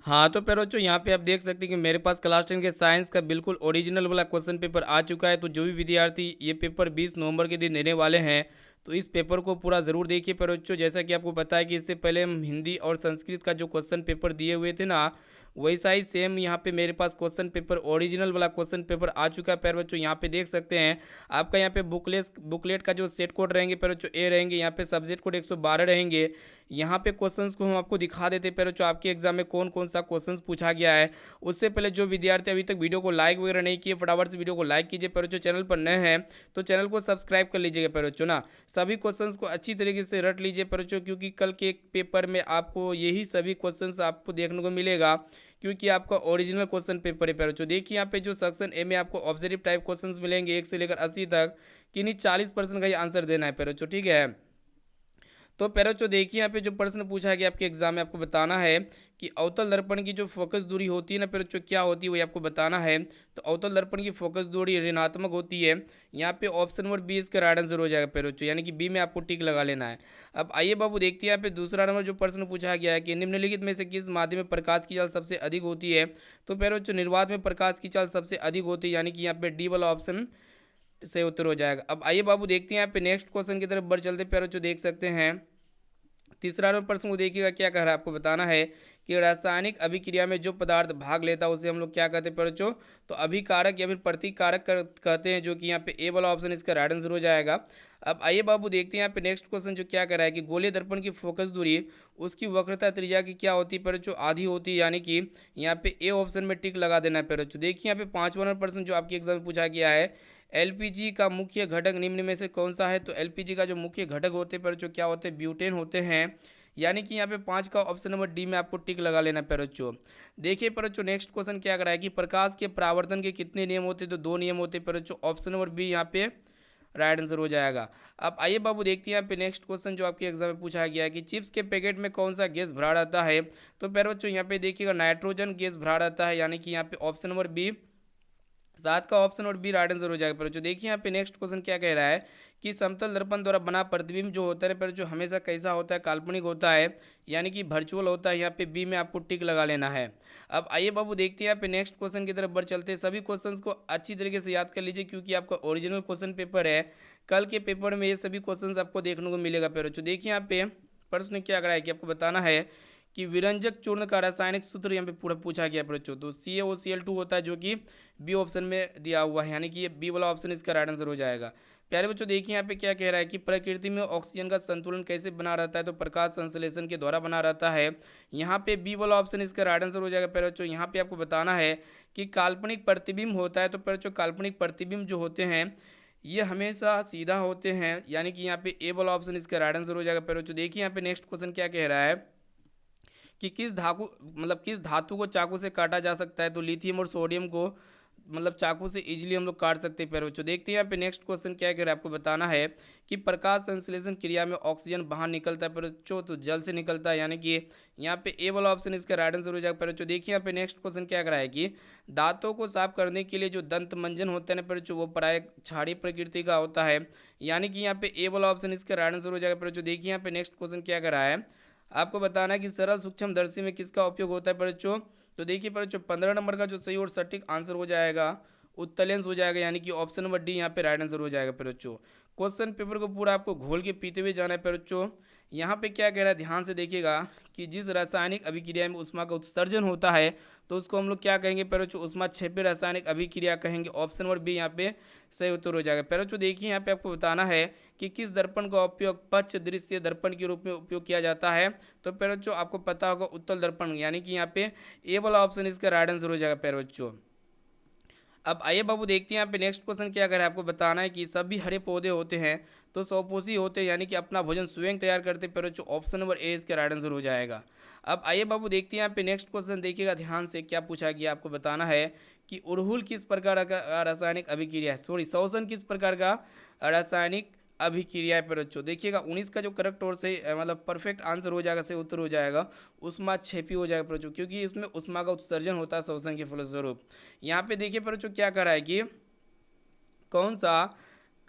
हाँ, तो पैरो बच्चों यहाँ पे आप देख सकते हैं कि मेरे पास क्लास 10 के साइंस का बिल्कुल ओरिजिनल वाला क्वेश्चन पेपर आ चुका है। तो जो भी विद्यार्थी ये पेपर 20 नवंबर के दिन देने वाले हैं, तो इस पेपर को पूरा ज़रूर देखिए पैरो बच्चों। जैसा कि आपको पता है कि इससे पहले हम हिंदी और संस्कृत का जो क्वेश्चन पेपर दिए हुए थे ना, वैसा ही सेम यहाँ पे मेरे पास क्वेश्चन पेपर ओरिजिनल वाला क्वेश्चन पेपर आ चुका है पैरो बच्चों। यहाँ पे देख सकते हैं आपका यहाँ पे बुकलेट का जो सेट कोड रहेंगे पैरो बच्चों ए रहेंगे, यहाँ पे सब्जेक्ट कोड 112 रहेंगे। यहाँ पे क्वेश्चंस को हम आपको दिखा देते हैं पैरो बच्चों, आपके एग्जाम में कौन कौन सा क्वेश्चंस पूछा गया है। उससे पहले जो विद्यार्थी अभी तक वीडियो को लाइक वगैरह नहीं किए, फटाफट से वीडियो को लाइक कीजिए पैरो बच्चों। चैनल पर नए हैं तो चैनल को सब्सक्राइब कर लीजिएगा पैरो बच्चों ना। सभी क्वेश्चंस को अच्छी तरीके से रट लीजिए पैरो बच्चों, क्योंकि कल के एक पेपर में आपको यही सभी क्वेश्चंस आपको देखने को मिलेगा, क्योंकि आपका ओरिजिनल क्वेश्चन पेपर है पैरो बच्चों। देखिए यहाँ पे जो सेक्शन ए में आपको ऑब्जेक्टिव टाइप क्वेश्चंस मिलेंगे 1 से लेकर 80 तक, कि नहीं 40% का ही आंसर देना है पैरो बच्चों, ठीक है। तो पैरो बच्चों देखिए यहाँ पे जो प्रश्न पूछा गया आपके एग्जाम में, आपको बताना है कि अवतल दर्पण की जो फोकस दूरी होती है ना पैरो बच्चों, क्या होती है वही आपको बताना है। तो अवतल दर्पण की फोकस दूरी ऋणात्मक होती है। यहाँ पे ऑप्शन नंबर बी इसका राइट आंसर हो जाएगा पैरो बच्चों, यानी कि बी में आपको टिक लगा लेना है। अब आइए बाबू देखते हैं यहाँ पे दूसरा नंबर जो प्रश्न पूछा गया है कि निम्नलिखित में से किस माध्यम में प्रकाश की चाल सबसे अधिक होती है। तो पैरो बच्चों निर्वात में प्रकाश की चाल सबसे अधिक होती है, यानी कि यहाँ पे डी वाला ऑप्शन सही उत्तर हो जाएगा। अब आइए बाबू देखते हैं यहाँ पे नेक्स्ट क्वेश्चन की तरफ बढ़ चलते पैरो बच्चों, देख सकते हैं तीसरा नंबर प्रश्न को देखिएगा क्या कह रहा है। आपको बताना है कि रासायनिक अभिक्रिया में जो पदार्थ भाग लेता है उसे हम लोग क्या कहते हैं बच्चों, तो अभिकारक या फिर प्रतिकारक कहते हैं, जो कि यहाँ पे ए वाला ऑप्शन इसका राइट आंसर हो जाएगा। अब आइए बाबू देखते हैं यहाँ पे नेक्स्ट क्वेश्चन जो क्या कह रहा है कि गोलीय दर्पण की फोकस दूरी उसकी वक्रता त्रिज्या की क्या होती है बच्चों, आधी होती है, यानी कि यहाँ पे ए ऑप्शन में टिक लगा देना है बच्चों। देखिए यहाँ पे 5वां नंबर प्रश्न जो आपके एग्जाम में पूछा गया है, एलपीजी का मुख्य घटक निम्न में से कौन सा है। तो एलपीजी का जो मुख्य घटक होते हैं बच्चों क्या होते हैं, ब्यूटेन होते हैं, यानी कि यहाँ पे 5 का ऑप्शन नंबर डी में आपको टिक लगा लेना है बच्चों। देखिए बच्चों नेक्स्ट क्वेश्चन क्या कराया कि प्रकाश के परावर्तन के कितने नियम होते हैं, तो 2 नियम होते हैं बच्चों, ऑप्शन नंबर बी यहाँ पे राइट आंसर हो जाएगा। अब आइए बाबू देखते हैं यहाँ पे नेक्स्ट क्वेश्चन जो आपके एग्जाम में पूछा गया है कि चिप्स के पैकेट में कौन सा गैस भरा रहता है। तो पैर बच्चों यहाँ पे देखिएगा नाइट्रोजन गैस भरा रहता है, यानी कि यहाँ पे ऑप्शन नंबर बी 7 का ऑप्शन और बी राइट आंसर हो जाएगा। पर जो देखिए यहाँ पे नेक्स्ट क्वेश्चन क्या कह रहा है कि समतल दर्पण द्वारा बना प्रतिबिंब जो होता है पर जो हमेशा कैसा होता है, काल्पनिक होता है, यानी कि वर्चुअल होता है। यहाँ पे बी में आपको टिक लगा लेना है। अब आइए बाबू देखते हैं यहाँ पे नेक्स्ट क्वेश्चन की तरफ बढ़ चलते हैं। सभी क्वेश्चंस को अच्छी तरीके से याद कर लीजिए, क्योंकि आपका ओरिजिनल क्वेश्चन पेपर है। कल के पेपर में ये सभी क्वेश्चन आपको देखने को मिलेगा। पर देखिए यहाँ पे प्रश्न क्या करा है कि आपको बताना है कि विरंजक चूर्ण का रासायनिक सूत्र यहाँ पे पूरा पूछा गया बच्चों। तो CaOCl2 होता है, जो कि बी ऑप्शन में दिया हुआ है, यानी कि ये बी वाला ऑप्शन इसका राइट आंसर हो जाएगा। प्यारे बच्चों देखिए यहाँ पे क्या कह रहा है कि प्रकृति में ऑक्सीजन का संतुलन कैसे बना रहता है, तो प्रकाश संश्लेषण के द्वारा बना रहता है। यहाँ पे बी वाला ऑप्शन इसका राइट आंसर हो जाएगा। प्यारे बच्चों यहाँ पे आपको बताना है कि काल्पनिक प्रतिबिंब होता है। तो प्यारे बच्चों काल्पनिक प्रतिबिंब जो होते हैं ये हमेशा सीधा होते हैं, यानी कि यहाँ पे ए वाला ऑप्शन इसका राइट आंसर हो जाएगा। प्यारे बच्चों देखिए यहाँ पे नेक्स्ट क्वेश्चन क्या कह रहा है कि किस धातु को चाकू से काटा जा सकता है। तो लिथियम और सोडियम को चाकू से इजीली हम लोग काट सकते हैं। प्यारे बच्चों देखते हैं यहाँ पे नेक्स्ट क्वेश्चन क्या कह रहा है। आपको बताना है कि प्रकाश संश्लेषण क्रिया में ऑक्सीजन बाहर निकलता है प्यारे बच्चों, तो जल से निकलता है, यानी कि यहाँ पे ए वाला ऑप्शन इसका राइट आंसर हो जाएगा। प्यारे बच्चों देखिए यहाँ पे नेक्स्ट क्वेश्चन क्या कह रहा है कि दांतों को साफ करने के लिए जो दंत मंजन होता है ना प्यारे बच्चों, वो प्राय क्षारीय प्रकृति का होता है, यानी कि यहाँ पे ए वाला ऑप्शन इसका राइट आंसर हो जाएगा। प्यारे बच्चों देखिए यहाँ पे नेक्स्ट क्वेश्चन क्या कर रहा है। आपको बताना है कि सरल सूक्ष्मदर्शी में किसका उपयोग होता है बच्चों। तो देखिए बच्चों 15 नंबर का जो सही और सटीक आंसर हो जाएगा उत्तलेंस हो जाएगा, यानी कि ऑप्शन नंबर डी यहाँ पे राइट आंसर हो जाएगा बच्चों। क्वेश्चन पेपर को पूरा आपको घोल के पीते हुए जाना है बच्चों। यहाँ पे क्या कह रहा है ध्यान से देखिएगा कि जिस रासायनिक अभिक्रिया में ऊष्मा का उत्सर्जन होता है तो उसको हम लोग क्या कहेंगे बच्चों, ऊष्मा क्षेपी रासायनिक अभिक्रिया कहेंगे। ऑप्शन नंबर बी यहाँ पे सही उत्तर हो जाएगा। बच्चों देखिए यहाँ पे आपको बताना है कि किस दर्पण का उपयोग पक्ष दृश्य दर्पण के रूप में उपयोग किया जाता है। तो बच्चों आपको पता होगा उत्तल दर्पण, यानी कि यहाँ पे ए वाला ऑप्शन इसका राइट आंसर हो जाएगा बच्चों। अब आइए बाबू देखते हैं यहाँ पे नेक्स्ट क्वेश्चन क्या कर रहा है। आपको बताना है कि सभी हरे पौधे होते हैं तो स्वपोषी होते हैं, यानी कि अपना भोजन स्वयं तैयार करते हैं। पर ऑप्शन नंबर ए इसका राइट आंसर हो जाएगा। अब आइए बाबू देखते हैं यहाँ पे नेक्स्ट क्वेश्चन, देखिएगा ध्यान से क्या पूछा गया। आपको बताना है कि उड़हुल किस प्रकार का रासायनिक अभिक्रिया है, सॉरी शोषण किस प्रकार का रासायनिक अभिक्रिया है। पर बच्चों देखिएगा 19 का जो करेक्ट और सही परफेक्ट आंसर हो जाएगा, सही उत्तर हो जाएगा उष्मा क्षेपी हो जाएगा बच्चों, क्योंकि इसमें उष्मा का उत्सर्जन होता है शोषण के फलस्वरूप। यहाँ पे देखिए बच्चों क्या कर रहा है कि कौन सा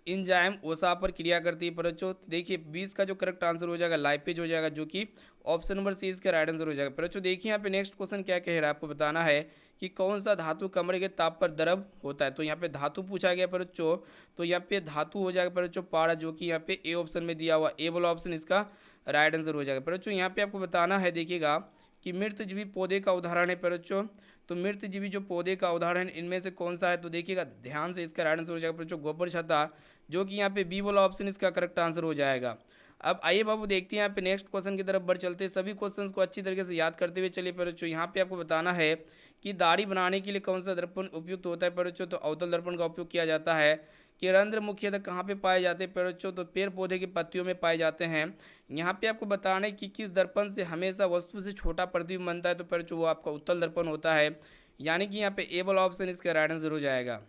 एंजाइम वसा पर क्रिया करती है। पर बच्चों देखिए 20 का जो करेक्ट आंसर हो जाएगा लाइपेज हो जाएगा, जो कि ऑप्शन नंबर सी इसका राइट आंसर हो जाएगा। पर बच्चों देखिए यहाँ पे नेक्स्ट क्वेश्चन क्या कह रहा है, आपको बताना है कि कौन सा धातु कमरे के ताप पर द्रव होता है। तो यहाँ पे धातु पूछा गया पर बच्चों, तो यहाँ पे धातु हो जाएगा पर बच्चों पारा, जो कि यहाँ पे ए ऑप्शन में दिया हुआ, ए वाला ऑप्शन इसका राइट आंसर हो जाएगा। पर बच्चों यहाँ पे आपको बताना है, देखिएगा कि मृतजीवी पौधे का उदाहरण है। पर बच्चों तो मृतजीवी जो पौधे का उदाहरण इनमें से कौन सा है, तो देखिएगा ध्यान से इसका राइट आंसर हो जाएगा पर बच्चों गोबर छत्ता, जो कि यहाँ पे बी वाला ऑप्शन इसका करेक्ट आंसर हो जाएगा। अब आइए बाबू देखते हैं यहाँ पे नेक्स्ट क्वेश्चन की तरफ बढ़ चलते हैं। सभी क्वेश्चंस को अच्छी तरीके से याद करते हुए चलिए। पर बच्चों यहाँ पे आपको बताना है कि दाढ़ी बनाने के लिए कौन सा दर्पण उपयुक्त होता है। पर बच्चों तो अवतल दर्पण का उपयोग किया जाता है। कि रंध्र मुख्यतः कहाँ पे पाए जाते हैं। पर बच्चों तो पेड़ पौधे की पत्तियों में पाए जाते हैं। यहाँ पे आपको बताना है कि किस दर्पण से हमेशा वस्तु से छोटा प्रतिबिंब बनता है। तो पर बच्चों वो आपका उत्तल दर्पण होता है, यानी कि यहाँ पे ए वाला ऑप्शन इसका राइट आंसर हो जाएगा।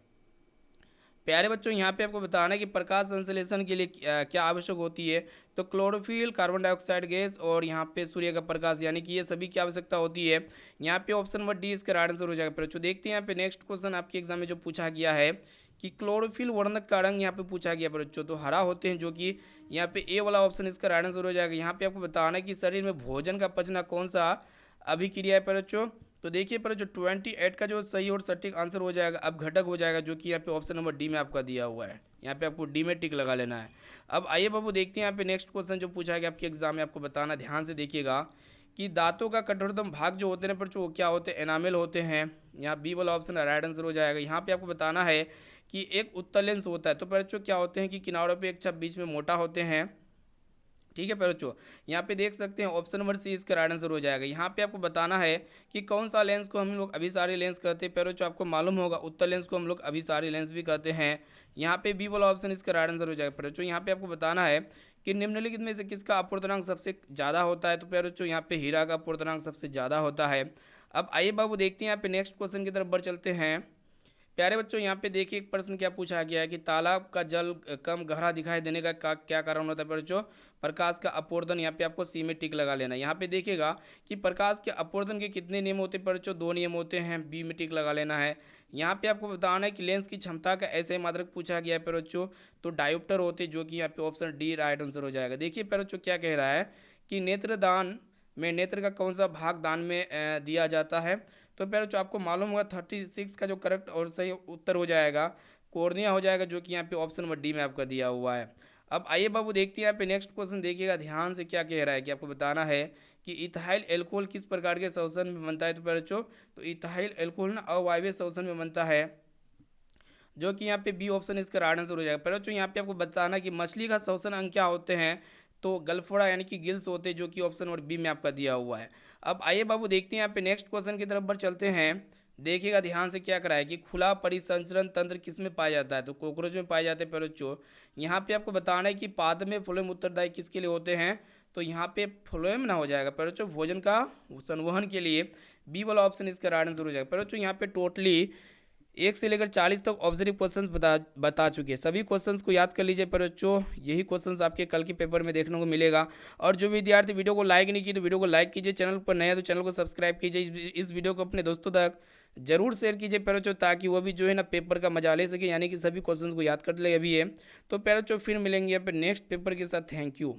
प्यारे बच्चों यहाँ पे आपको बताना है कि प्रकाश संश्लेषण के लिए क्या आवश्यक होती है। तो क्लोरोफिल, कार्बन डाइऑक्साइड गैस और यहाँ पे सूर्य का प्रकाश, यानी कि ये सभी की आवश्यकता होती है। यहाँ पे ऑप्शन नंबर डी इसका राइट आंसर हो जाएगा। बच्चों देखते हैं यहाँ पे नेक्स्ट क्वेश्चन आपके एग्जाम में जो पूछा गया है कि क्लोरोफिल वर्णक का रंग यहाँ पे पूछा गया बच्चों, तो हरा होते हैं, जो कि यहाँ पे ए वाला ऑप्शन इसका राइट आंसर हो जाएगा। यहाँ पे आपको बताना है कि शरीर में भोजन का पचना कौन सा अभिक्रिया है। पर बच्चों तो देखिए पर जो 28 का जो सही और सटीक आंसर हो जाएगा अब घटक हो जाएगा, जो कि यहाँ पे ऑप्शन नंबर डी में आपका दिया हुआ है। यहाँ पे आपको डी में टिक लगा लेना है। अब आइए बाबू देखते हैं यहाँ पे नेक्स्ट क्वेश्चन जो पूछा गया आपके एग्जाम में, आपको बताना ध्यान से देखिएगा कि दांतों का कठोरतम भाग जो होते हैं पर जो क्या होते हैं, एनामेल होते हैं। यहाँ बी वाला ऑप्शन राइट आंसर हो जाएगा। यहाँ पे आपको बताना है कि एक उत्तल लेंस होता है। तो पर क्या होते हैं कि किनारों पर एक छप बीच में मोटा होते हैं, ठीक है। पर बच्चों यहाँ पे देख सकते हैं ऑप्शन नंबर सी इसका राइट आंसर हो जाएगा। यहाँ पे आपको बताना है कि कौन सा लेंस को हम लोग अभिसारी लेंस कहते हैं। पर बच्चों आपको मालूम होगा उत्तल लेंस को हम लोग अभिसारी लेंस भी कहते हैं। यहाँ पे बी वाला ऑप्शन इसका राइट आंसर हो जाएगा। पर बच्चों यहाँ पे आपको बताना है कि निम्नलिखित में से किसका अपवर्तनांक सबसे ज़्यादा होता है। तो पर बच्चों यहाँ पे हीरा का अपवर्तनांक सबसे ज़्यादा होता है। अब आइए बाबू देखते हैं यहाँ पे नेक्स्ट क्वेश्चन की तरफ बढ़ चलते हैं। प्यारे बच्चों यहाँ पे देखिए एक प्रश्न क्या पूछा गया है कि तालाब का जल कम गहरा दिखाई देने का क्या कारण होता है। बच्चों प्रकाश का अपवर्तन, यहाँ पे आपको सी में टिक लगा लेना है। यहाँ पे देखिएगा कि प्रकाश के अपवर्तन के कितने नियम होते हैं। बच्चों 2 नियम होते हैं, बी में टिक लगा लेना है। यहाँ पे आपको बताना है कि लेंस की क्षमता का ऐसे मात्रक पूछा गया है। बच्चों तो डायोप्टर होते हैं, जो कि यहाँ पे ऑप्शन डी राइट आंसर हो जाएगा। देखिए बच्चों क्या कह रहा है कि नेत्रदान में नेत्र का कौन सा भाग दान में दिया जाता है। तो बच्चों आपको मालूम होगा 36 का जो करेक्ट और सही उत्तर हो जाएगा कॉर्निया हो जाएगा, जो कि यहाँ पे ऑप्शन नंबर डी में आपका दिया हुआ है। अब आइए बाबू देखते हैं यहाँ पे नेक्स्ट क्वेश्चन, देखिएगा ध्यान से क्या कह रहा है कि आपको बताना है कि इथाइल एल्कोहल किस प्रकार के शोषण में बनता है। तो बच्चों तो इथाइल एल्कोहल ना अवायवीय शोषण में बनता है, जो कि यहाँ पे बी ऑप्शन इसका राइट आंसर हो जाएगा। पर बच्चों यहाँ पे आपको बताना कि मछली का शोषण अंग क्या होते हैं। तो गलफोड़ा यानी कि गिल्स होते हैं, जो कि ऑप्शन नंबर बी में आपका दिया हुआ है। अब आइए बाबू देखते हैं यहाँ पे नेक्स्ट क्वेश्चन की तरफ बढ़ चलते हैं। देखिएगा ध्यान से क्या कराए कि खुला परिसंचरण तंत्र किस में पाया जाता है। तो कॉकरोच में पाए जाते हैं। पर बच्चों यहाँ पे आपको बताना है कि पाद में फ्लोएम उत्तरदायी किसके लिए होते हैं। तो यहाँ पे फ्लोएम ना हो जाएगा पर बच्चों भोजन का संवहन के लिए, बी वाला ऑप्शन इसका राइट आंसर हो जाएगा। पर बच्चों यहाँ पे टोटली 1 से लेकर 40 तक ऑब्जर्व क्वेश्चंस बता चुके हैं। सभी क्वेश्चंस को याद कर लीजिए। पर बच्चों यही क्वेश्चंस आपके कल के पेपर में देखने को मिलेगा। और जो विद्यार्थी वीडियो को लाइक नहीं किए तो वीडियो को लाइक कीजिए, चैनल पर नया तो चैनल को सब्सक्राइब कीजिए, इस वीडियो को अपने दोस्तों तक जरूर शेयर कीजिए पर बच्चों, ताकि वो भी जो है ना पेपर का मजा ले सके, यानी कि सभी क्वेश्चन को याद कर ले अभी है। तो पर बच्चों फिर मिलेंगे यहाँ पर नेक्स्ट पेपर के साथ। Thank you.